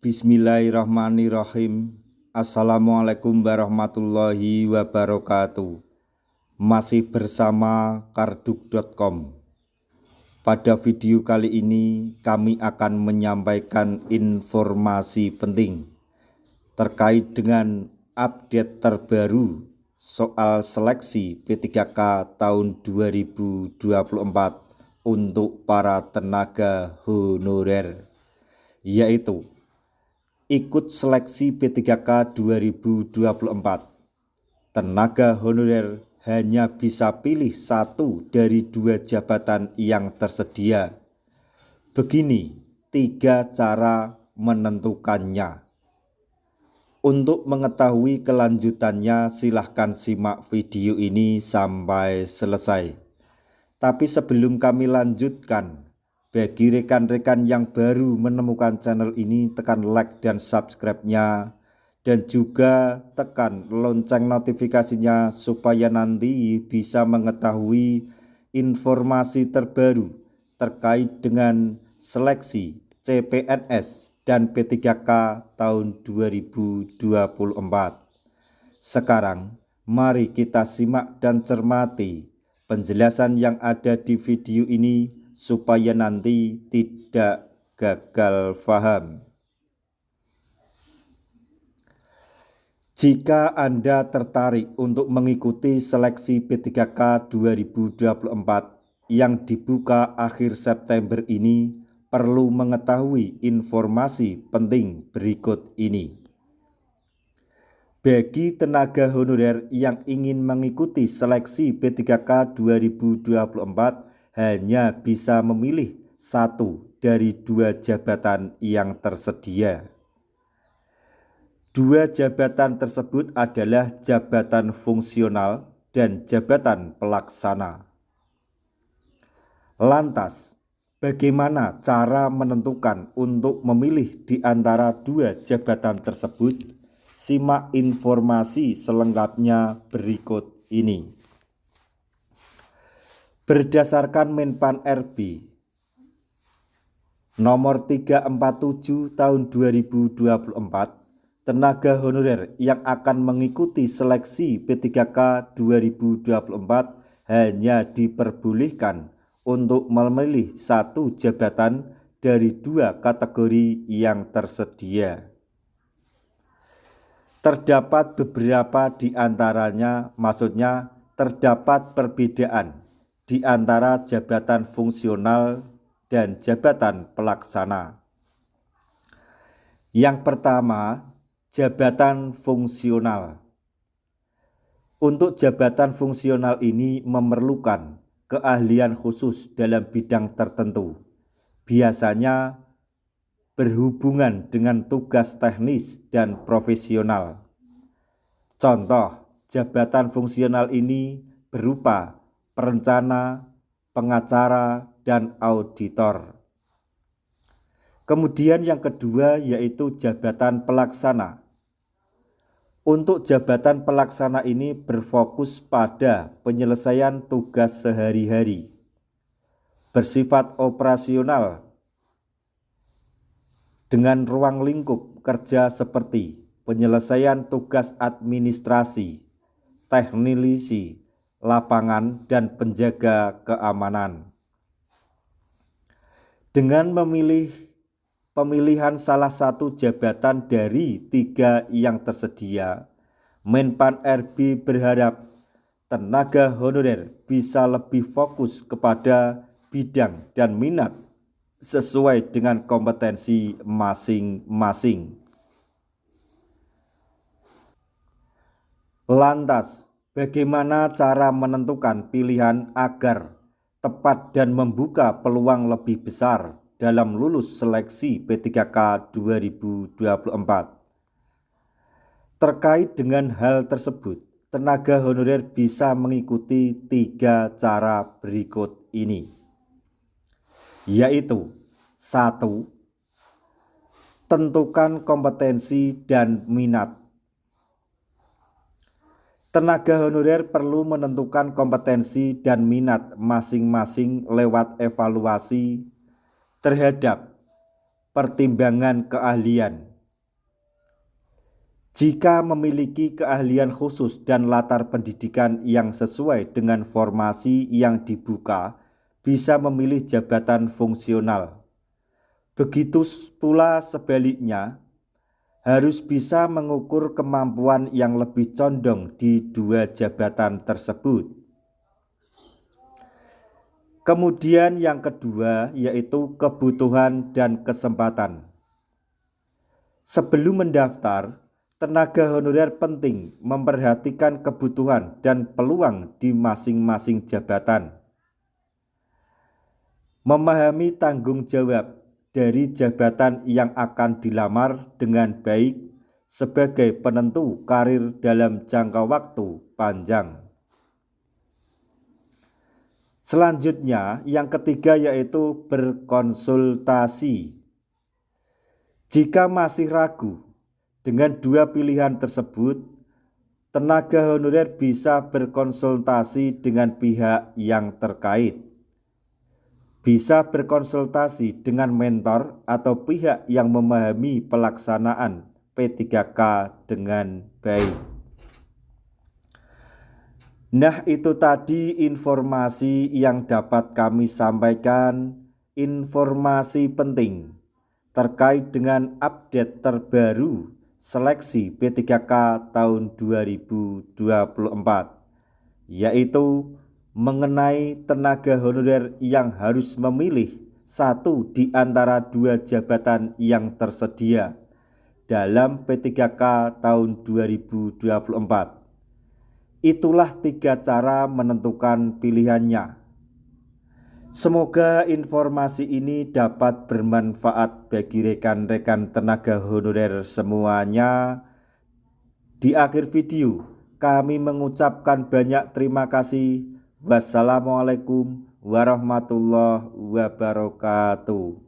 Bismillahirrahmanirrahim. Assalamualaikum warahmatullahi wabarakatuh. Masih bersama karduk.com. Pada video kali ini kami akan menyampaikan informasi penting terkait dengan update terbaru soal seleksi P3K tahun 2024 untuk para tenaga honorer, yaitu ikut seleksi P3K 2024. Tenaga honorer hanya bisa pilih satu dari dua jabatan yang tersedia. Begini 3 cara menentukannya. Untuk mengetahui kelanjutannya, silahkan simak video ini sampai selesai. Tapi sebelum kami lanjutkan, bagi rekan-rekan yang baru menemukan channel ini, tekan like dan subscribe-nya, dan juga tekan lonceng notifikasinya supaya nanti bisa mengetahui informasi terbaru terkait dengan seleksi CPNS dan P3K tahun 2024. Sekarang mari kita simak dan cermati penjelasan yang ada di video ini supaya nanti tidak gagal paham. Jika Anda tertarik untuk mengikuti seleksi P3K 2024 yang dibuka akhir September ini, perlu mengetahui informasi penting berikut ini. Bagi tenaga honorer yang ingin mengikuti seleksi P3K 2024 hanya bisa memilih satu dari dua jabatan yang tersedia. Dua jabatan tersebut adalah jabatan fungsional dan jabatan pelaksana. Lantas, bagaimana cara menentukan untuk memilih di antara dua jabatan tersebut? Simak informasi selengkapnya berikut ini. Berdasarkan Menpan RB nomor 347 tahun 2024, tenaga honorer yang akan mengikuti seleksi P3K 2024 hanya diperbolehkan untuk memilih satu jabatan dari dua kategori yang tersedia. Terdapat beberapa di antaranya, maksudnya terdapat perbedaan di antara jabatan fungsional dan jabatan pelaksana. Yang pertama, jabatan fungsional. Untuk jabatan fungsional ini memerlukan keahlian khusus dalam bidang tertentu, biasanya berhubungan dengan tugas teknis dan profesional. Contoh, jabatan fungsional ini berupa perencana, pengacara, dan auditor. Kemudian yang kedua yaitu jabatan pelaksana. Untuk jabatan pelaksana ini berfokus pada penyelesaian tugas sehari-hari, bersifat operasional dengan ruang lingkup kerja seperti penyelesaian tugas administrasi, teknisi lapangan, dan penjaga keamanan. Dengan pemilihan salah satu jabatan dari 3 yang tersedia, Menpan RB berharap tenaga honorer bisa lebih fokus kepada bidang dan minat sesuai dengan kompetensi masing-masing. Lantas, bagaimana cara menentukan pilihan agar tepat dan membuka peluang lebih besar dalam lulus seleksi P3K 2024? Terkait dengan hal tersebut, tenaga honorer bisa mengikuti 3 cara berikut ini, yaitu 1. Tentukan kompetensi dan minat. Tenaga honorer perlu menentukan kompetensi dan minat masing-masing lewat evaluasi terhadap pertimbangan keahlian, Jika memiliki keahlian khusus dan latar pendidikan yang sesuai dengan formasi yang dibuka, bisa memilih jabatan fungsional. Begitu pula sebaliknya, harus bisa mengukur kemampuan yang lebih condong di dua jabatan tersebut. Kemudian yang kedua yaitu kebutuhan dan kesempatan. Sebelum mendaftar, tenaga honorer penting memperhatikan kebutuhan dan peluang di masing-masing jabatan. Memahami tanggung jawab dari jabatan yang akan dilamar dengan baik sebagai penentu karir dalam jangka waktu panjang. Selanjutnya, yang ketiga yaitu berkonsultasi. Jika masih ragu dengan dua pilihan tersebut, tenaga honorer bisa berkonsultasi dengan pihak yang terkait. Bisa berkonsultasi dengan mentor atau pihak yang memahami pelaksanaan P3K dengan baik. Nah, itu tadi informasi yang dapat kami sampaikan, informasi penting terkait dengan update terbaru seleksi P3K tahun 2024, yaitu mengenai tenaga honorer yang harus memilih satu di antara dua jabatan yang tersedia dalam P3K tahun 2024. Itulah 3 cara menentukan pilihannya. Semoga informasi ini dapat bermanfaat bagi rekan-rekan tenaga honorer semuanya. Di akhir video, kami mengucapkan banyak terima kasih. Wassalamualaikum warahmatullahi wabarakatuh.